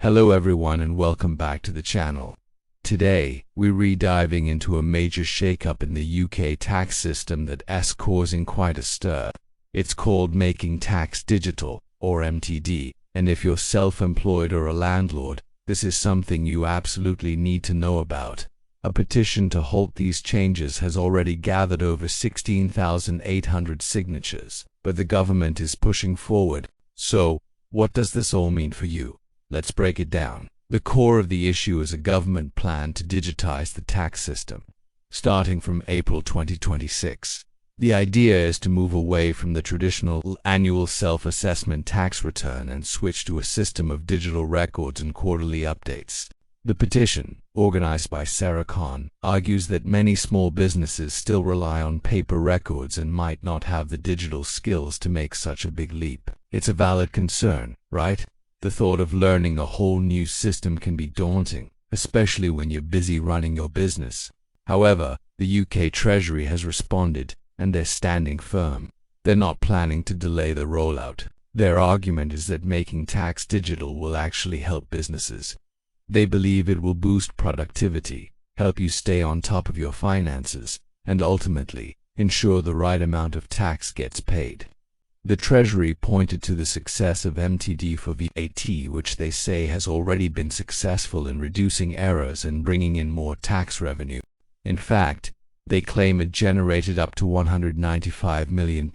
Hello everyone and welcome back to the channel. Today, we're diving into a major shakeup in the UK tax system that's causing quite a stir. It's called Making Tax Digital, or MTD, and if you're self-employed or a landlord, this is something you absolutely need to know about. A petition to halt these changes has already gathered over 16,800 signatures, but the government is pushing forward. So, what does this all mean for you? Let's break it down. The core of the issue is a government plan to digitize the tax system, starting from April 2026. The idea is to move away from the traditional annual self-assessment tax return and switch to a system of digital records and quarterly updates. The petition, organized by Sarah Khan, argues that many small businesses still rely on paper records and might not have the digital skills to make such a big leap. It's a valid concern, right? The thought of learning a whole new system can be daunting, especially when you're busy running your business. However, the UK Treasury has responded, and they're standing firm. They're not planning to delay the rollout. Their argument is that making tax digital will actually help businesses. They believe it will boost productivity, help you stay on top of your finances, and ultimately, ensure the right amount of tax gets paid. The Treasury pointed to the success of MTD for VAT, which they say has already been successful in reducing errors and bringing in more tax revenue. In fact, they claim it generated up to £195 million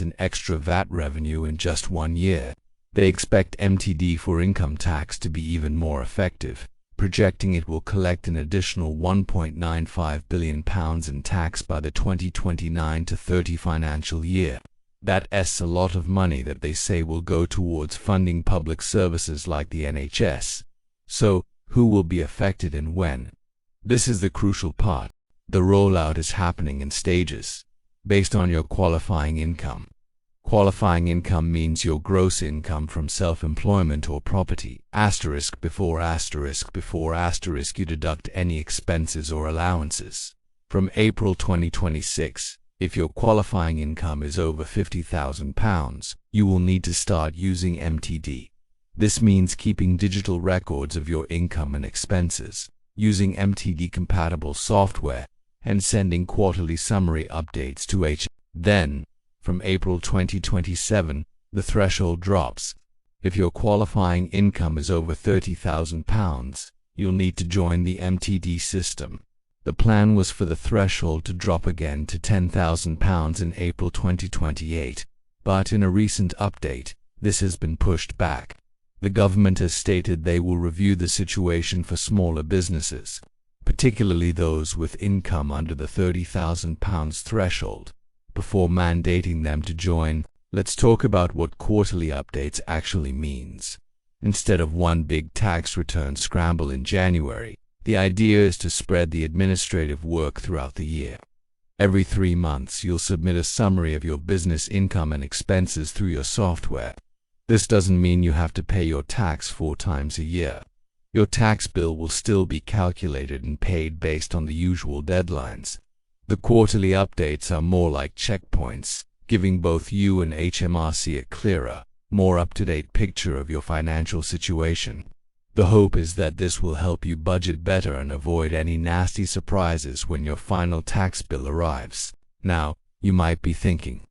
in extra VAT revenue in just 1 year. They expect MTD for income tax to be even more effective, projecting it will collect an additional £1.95 billion in tax by the 2029-30 financial year. That's a lot of money that they say will go towards funding public services like the NHS. So, who will be affected and when? This is the crucial part. The rollout is happening in stages, based on your qualifying income. Qualifying income means your gross income from self-employment or property. Before you deduct any expenses or allowances. From April 2026, if your qualifying income is over £50,000, you will need to start using MTD. This means keeping digital records of your income and expenses, using MTD-compatible software, and sending quarterly summary updates to HMRC. Then, from April 2027, the threshold drops. If your qualifying income is over £30,000, you'll need to join the MTD system. The plan was for the threshold to drop again to £10,000 in April 2028, but in a recent update, this has been pushed back. The government has stated they will review the situation for smaller businesses, particularly those with income under the £30,000 threshold, before mandating them to join. Let's talk about what quarterly updates actually means. Instead of one big tax return scramble in January, the idea is to spread the administrative work throughout the year. Every 3 months, you'll submit a summary of your business income and expenses through your software. This doesn't mean you have to pay your tax 4 times a year. Your tax bill will still be calculated and paid based on the usual deadlines. The quarterly updates are more like checkpoints, giving both you and HMRC a clearer, more up-to-date picture of your financial situation. The hope is that this will help you budget better and avoid any nasty surprises when your final tax bill arrives. Now, you might be thinking,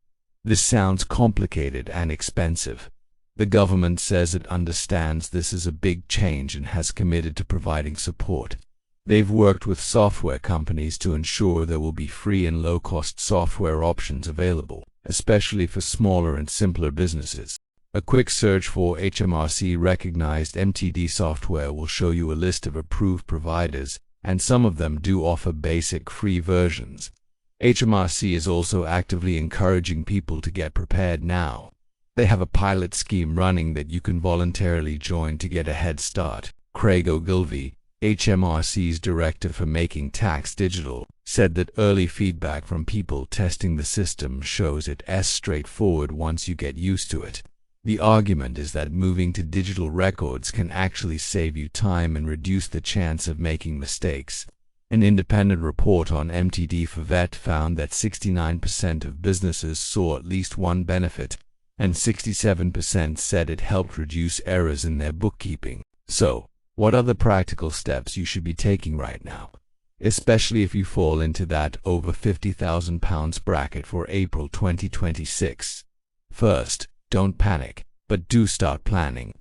this sounds complicated and expensive. The government says it understands this is a big change and has committed to providing support. They've worked with software companies to ensure there will be free and low-cost software options available, especially for smaller and simpler businesses. A quick search for HMRC-recognized MTD software will show you a list of approved providers, and some of them do offer basic free versions. HMRC is also actively encouraging people to get prepared now. They have a pilot scheme running that you can voluntarily join to get a head start. Craig Ogilvie, HMRC's director for Making Tax Digital, said that early feedback from people testing the system shows it's straightforward once you get used to it. The argument is that moving to digital records can actually save you time and reduce the chance of making mistakes. An independent report on MTD for VAT found that 69% of businesses saw at least one benefit, and 67% said it helped reduce errors in their bookkeeping. So, what are the practical steps you should be taking right now? Especially if you fall into that over £50,000 bracket for April 2026. First, don't panic, but do start planning.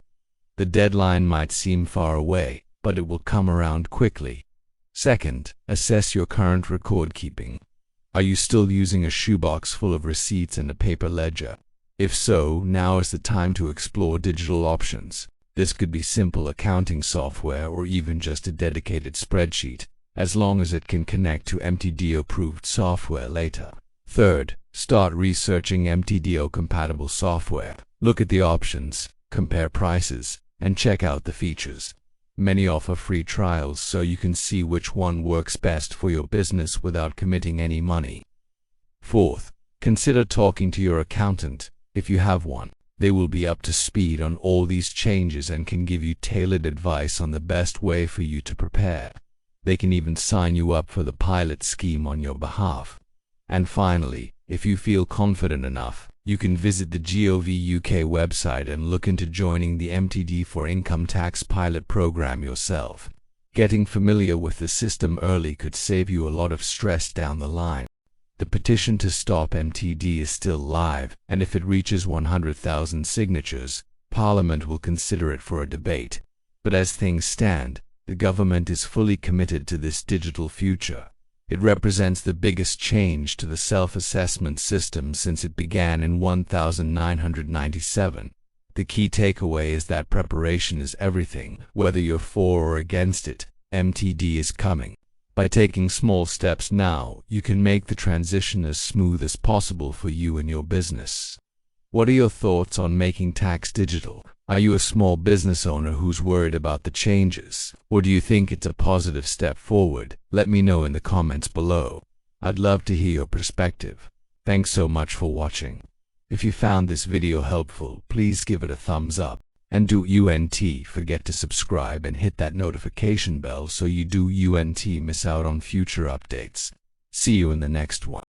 The deadline might seem far away, but it will come around quickly. Second, assess your current record keeping. Are you still using a shoebox full of receipts and a paper ledger? If so, now is the time to explore digital options. This could be simple accounting software or even just a dedicated spreadsheet, as long as it can connect to MTDO-approved software later. Third, start researching MTDO-compatible software. Look at the options, compare prices, and check out the features. Many offer free trials so you can see which one works best for your business without committing any money. Fourth, consider talking to your accountant, if you have one. They will be up to speed on all these changes and can give you tailored advice on the best way for you to prepare. They can even sign you up for the pilot scheme on your behalf. And finally, if you feel confident enough, you can visit the Gov UK website and look into joining the MTD for Income Tax pilot program yourself. Getting familiar with the system early could save you a lot of stress down the line. The petition to stop MTD is still live, and if it reaches 100,000 signatures, Parliament will consider it for a debate. But as things stand, the government is fully committed to this digital future. It represents the biggest change to the self-assessment system since it began in 1997. The key takeaway is that preparation is everything. Whether you're for or against it, MTD is coming. By taking small steps now, you can make the transition as smooth as possible for you and your business. What are your thoughts on making tax digital? Are you a small business owner who's worried about the changes? Or do you think it's a positive step forward? Let me know in the comments below. I'd love to hear your perspective. Thanks so much for watching. If you found this video helpful, please give it a thumbs up. And do forget to subscribe and hit that notification bell so you do miss out on future updates. See you in the next one.